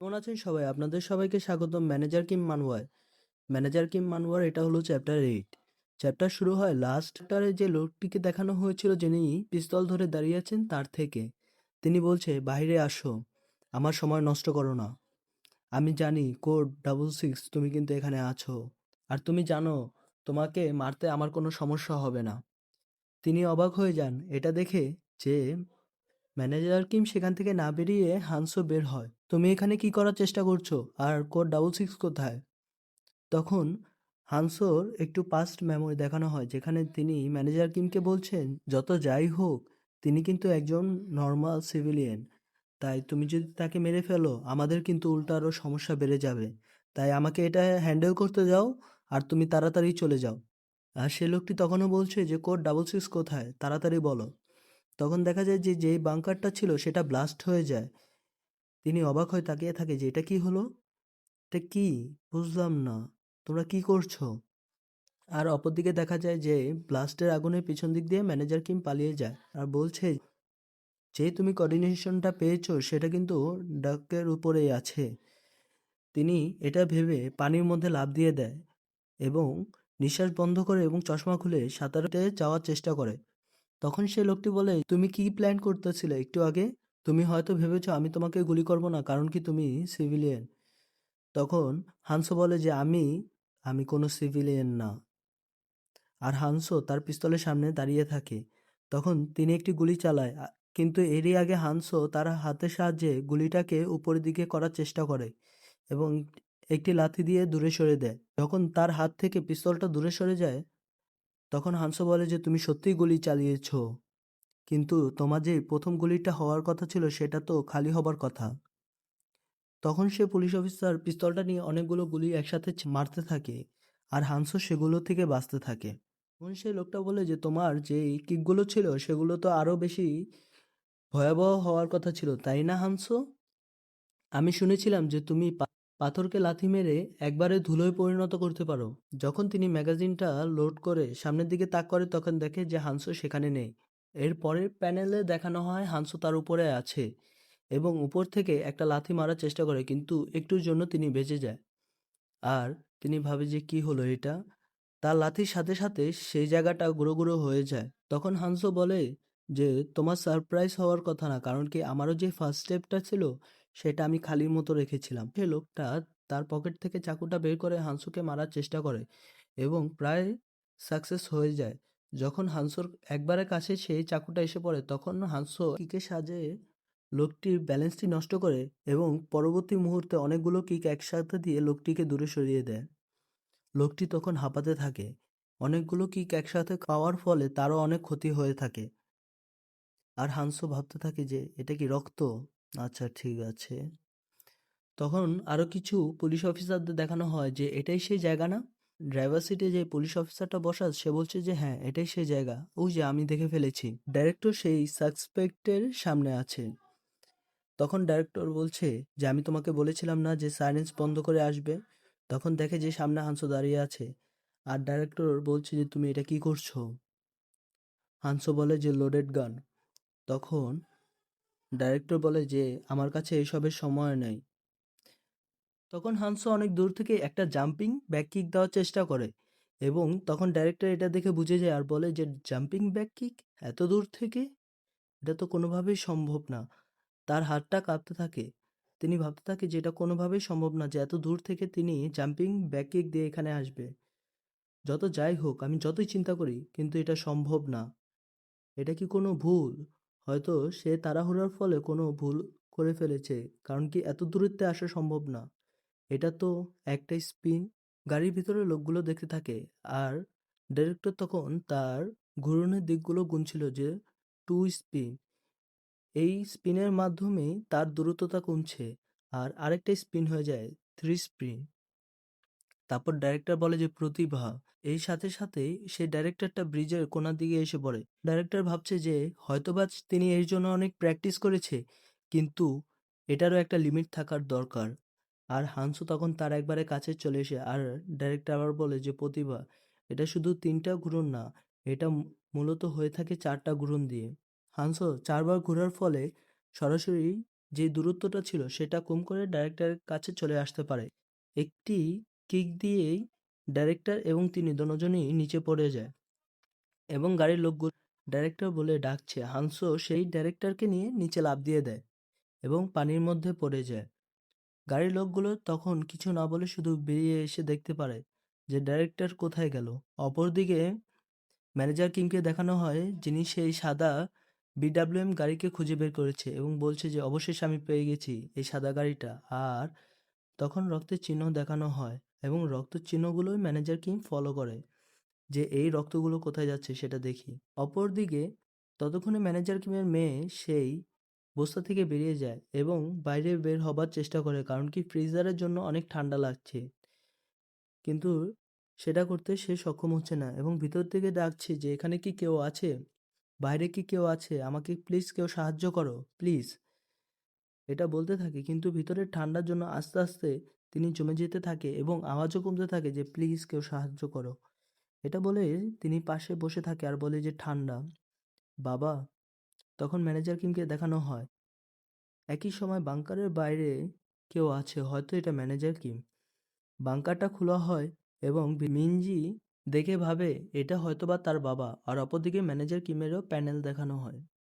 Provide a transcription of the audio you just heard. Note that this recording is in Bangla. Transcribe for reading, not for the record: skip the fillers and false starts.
কেমন আছেন সবাই? আপনাদের সবাইকে স্বাগতম ম্যানেজার কিম মানওয়ায়। ম্যানেজার কিম মানওয়ার এটা হলো চ্যাপ্টার 8। চ্যাপ্টার শুরু হয় লাস্ট চ্যাপ্টারে যে লোকটিকে দেখানো হয়েছিল যিনি পিস্তল ধরে দাঁড়িয়ে আছেন তার থেকে। তিনি বলছে, "বাহিরে আসো। আমার সময় নষ্ট করো না। আমি জানি কোড 66 তুমি কিন্তু এখানে আছো। আর তুমি জানো তোমাকে মারতে আমার কোনো সমস্যা হবে না।" তিনি অবাক হয়ে যান এটা দেখে যে ম্যানেজার কিম সেখান থেকে না বেরিয়ে হানসো বের হয়। "তুমি এখানে কি করার চেষ্টা করছো? আর কোড 66 কোথায়?" তখন হানসোর একটু পাস্ট মেমোরি দেখানো হয় যেখানে তিনি ম্যানেজার কিমকে বলছেন, "যত যাই হোক তিনি কিন্তু একজন নর্মাল সিভিলিয়ান। তাই তুমি যদি তাকে মেরে ফেলো আমাদের কিন্তু উল্টো আরও সমস্যা বেড়ে যাবে। তাই আমাকে এটা হ্যান্ডেল করতে দাও আর তুমি তাড়াতাড়ি চলে যাও।" আর সে লোকটি তখনও বলছে যে কোড 66 কোথায়? তাড়াতাড়ি বলো। তখন দেখা যায় যে যেই বাংকারটা ছিল সেটা ব্লাস্ট হয়ে যায়। তিনি অবাক হয়ে তাকিয়ে থাকে যে এটা কি হলো? এটা কি? বুঝলাম না। তোমরা কি করছো? আর অপরদিকে দেখা যায় যে ব্লাস্টের আগুনের পিছন দিক দিয়ে ম্যানেজার কিম পালিয়ে যায় আর বলছে যে তুমি কোঅর্ডিনেশনটা পেয়েছো সেটা কিন্তু ডাকের উপরেই আছে। তিনি এটা ভেবে পানির মধ্যে লাফ দিয়ে দেয় এবং নিঃশ্বাস বন্ধ করে এবং চশমা খুলে সাঁতারতে যাওয়ার চেষ্টা করে। তখন সে লোকটি বলে, "তুমি কি প্ল্যান করতেছিলে একটু আগে? তুমি হয়তো ভেবেছো আমি তোমাকে গুলি করব না কারণ কি তুমি সিভিলিয়ান।" তখন হানসো বলে যে আমি কোনো সিভিলিয়ান না। আর হানসো তার পিস্তলের সামনে দাঁড়িয়ে থাকে। তখন তিনি একটি গুলি চালায় কিন্তু এরই আগে হানসো তার হাতের সাহায্যে গুলিটাকে উপরের দিকে করার চেষ্টা করে এবং একটি লাথি দিয়ে দূরে সরে দেয়। যখন তার হাত থেকে পিস্তলটা দূরে সরে যায় তখন হানসো বলে যে তুমি সত্যিই গুলি চালিয়েছো, কিন্তু তোমার যে প্রথম গুলিটা হওয়ার কথা ছিল সেটা তো খালি হবার কথা। তখন সে পুলিশ অফিসার পিস্তলটা নিয়ে অনেকগুলো গুলি একসাথে মারতে থাকে আর হানসো সেগুলো থেকে বাঁচতে থাকে। তখন সেই লোকটা বলে যে তোমার যে কিকগুলো ছিল সেগুলো তো আরো বেশি ভয়াবহ হওয়ার কথা ছিল, তাই না হানসো? আমি শুনেছিলাম যে তুমি পাথরকে লাথি মেরে একবারে ধুলোয় পরিণত করতে পারো। যখন তিনি ম্যাগাজিনটা লোড করে সামনের দিকে তাক করে তখন দেখে যে হানসো সেখানে নেই। এর পরের প্যানেলে দেখানো হয় হানসো তার উপরে আছে এবং উপর থেকে একটা লাথি মারার চেষ্টা করে কিন্তু একটুর জন্য তিনি বেঁচে যায়। আর তিনি ভাবে যে কি হলো এটা? তার লাথির সাথে সাথে সেই জায়গাটা গুঁড়ো গুঁড়ো হয়ে যায়। তখন হানসো বলে যে তোমার সারপ্রাইজ হওয়ার কথা না, কারণ কি আমারও যে ফার্স্ট স্টেপটা ছিল সেটা আমি খালির মতো রেখেছিলাম। সে লোকটা তার পকেট থেকে চাকুটা বের করে হানসোকে মারার চেষ্টা করে এবং প্রায় সাকসেস হয়ে যায়। যখন হানসোর একবারে কাছে সেই চাকুটা এসে পড়ে তখন হানসো কিকের সাহায্যে লোকটির ব্যালেন্সটি নষ্ট করে এবং পরবর্তী মুহূর্তে অনেকগুলো কিক একসাথে দিয়ে লোকটিকে দূরে সরিয়ে দেয়। লোকটি তখন হাঁপাতে থাকে। অনেকগুলো কিক একসাথে খাওয়ার ফলে তারও অনেক ক্ষতি হয়ে থাকে। আর হানসো ভাবতে থাকে যে এটা কি রক্ত? আচ্ছা ঠিক আছে। তখন আরো কিছু পুলিশ অফিসারদের দেখানো হয় যে এটাই সেই জায়গা না? ড্রাইভার সিটে যে পুলিশ অফিসারটা বসা সে বলছে যে হ্যাঁ এটাই সেই জায়গা। ওই যে আমি দেখে ফেলেছি। ডাইরেক্টর সেই সাসপেক্টের সামনে আছে। তখন ডাইরেক্টর বলছে যে আমি তোমাকে বলেছিলাম না যে সাইলেন্স বন্ধ করে আসবে? তখন দেখে যে সামনে হানসো দাঁড়িয়ে আছে আর ডাইরেক্টর বলছে যে তুমি এটা কি করছো? হানসো বলে যে লোডেড গান। তখন ডাইরেক্টর বলে যে আমার কাছে এসবের সময় নেই। তখন হানসো অনেক দূর থেকে একটা জাম্পিং ব্যাক কিক দেওয়ার চেষ্টা করে এবং তখন ডাইরেক্টর এটা দেখে বুঝে যায় আর বলে যে জাম্পিং ব্যাক কিক এত দূর থেকে? এটা তো কোনোভাবেই সম্ভব না। তার হাতটা কাঁপতে থাকে। তিনি ভাবতে থাকে যে এটা কোনোভাবেই সম্ভব না যে এত দূর থেকে তিনি জাম্পিং ব্যাক কিক দিয়ে এখানে আসবে। যত যাই হোক আমি যতই চিন্তা করি কিন্তু এটা সম্ভব না। এটা কি কোনো ভুল? হয়তো সে তাড়াহুড়োর ফলে কোনো ভুল করে ফেলেছে। কারণ কি এত দূরত্বে আসা সম্ভব না। এটা তো একটা স্পিন। গাড়ির ভিতরে লোকগুলো দেখতে থাকে আর ডিরেক্টর তখন তার ঘুরনের দিকগুলো গুনছিল যে 2 স্পিন। এই স্পিনের মাধ্যমেই তার দ্রুততা কমছে আর আরেকটা স্পিন হয়ে যায় 3 স্পিন। তারপর ডাইরেক্টর বলে যে প্রতিভা। এই সাথে সাথেই সে ডাইরেক্টরটা ব্রিজের কোণার দিকে এসে পড়ে। ডাইরেক্টর ভাবছে যে হয়তোবা তিনি এর জন্য অনেক প্র্যাকটিস করেছে কিন্তু এটারও একটা লিমিট থাকার দরকার। আর হানসু তখন তার একবারে কাছে চলে এসে আর ডাইরেক্টর আবার বলে যে প্রতিভা এটা শুধু 3টা ঘুরন না, এটা মূলত হয়ে থাকে 4টা ঘুরন দিয়ে। হানসো 4 বার ঘোরার ফলে সরাসরি যে দূরত্বটা ছিল সেটা কম করে ডাইরেক্টরের কাছে চলে আসতে পারে। একটি কিক দিয়েই ডাইরেক্টর এবং তিনি দোনোজনই নিচে পড়ে যায় এবং গাড়ির লোকগুলো ডাইরেক্টর বলে ডাকছে। হানসো সেই ডাইরেক্টরকে নিয়ে নিচে লাফ দিয়ে দেয় এবং পানির মধ্যে পড়ে যায়। গাড়ির লোকগুলো তখন কিছু না বলে শুধু বেরিয়ে এসে দেখতে পারে যে ডাইরেক্টর কোথায় গেল। অপরদিকে ম্যানেজার কিমকে দেখানো হয় যিনি সেই সাদা বিডাব্লিউএম গাড়িকে খুঁজে বের করেছে এবং বলছে যে অবশেষে আমি পেয়ে গেছি এই সাদা গাড়িটা। আর তখন রক্তের চিহ্ন দেখানো হয় এবং রক্তের চিহ্নগুলোই ম্যানেজার কিম ফলো করে যে এই রক্তগুলো কোথায় যাচ্ছে সেটা দেখি। অপরদিকে ততক্ষণে ম্যানেজার কিমের মেয়ে সেই বস্তা থেকে বেরিয়ে যায় এবং বাইরে বের হবার চেষ্টা করে, কারণ কি ফ্রিজারের জন্য অনেক ঠান্ডা লাগছে, কিন্তু সেটা করতে সে সক্ষম হচ্ছে না এবং ভিতর থেকে ডাকছে যে এখানে কি কেউ আছে, বাইরে কি কেউ আছে, আমাকে প্লিজ কেউ সাহায্য করো প্লিজ। এটা বলতে থাকে কিন্তু ভিতরের ঠান্ডার জন্য আস্তে আস্তে তিনি জমে যেতে থাকে এবং আওয়াজও কমতে থাকে যে প্লিজ কেউ সাহায্য করো। এটা বলে তিনি পাশে বসে থাকে আর বলে যে ঠান্ডা বাবা। তখন ম্যানেজার কিমকে দেখানো হয় একই সময় বাংকারের বাইরে কেউ আছে, হয়তো এটা ম্যানেজার কিম। বাংকারটা খোলা হয় এবং মিনজি দেখে ভাবে এটা হয়তোবা তার বাবা। আর অপরদিকে ম্যানেজার কিমেরও প্যানেল দেখানো হয়।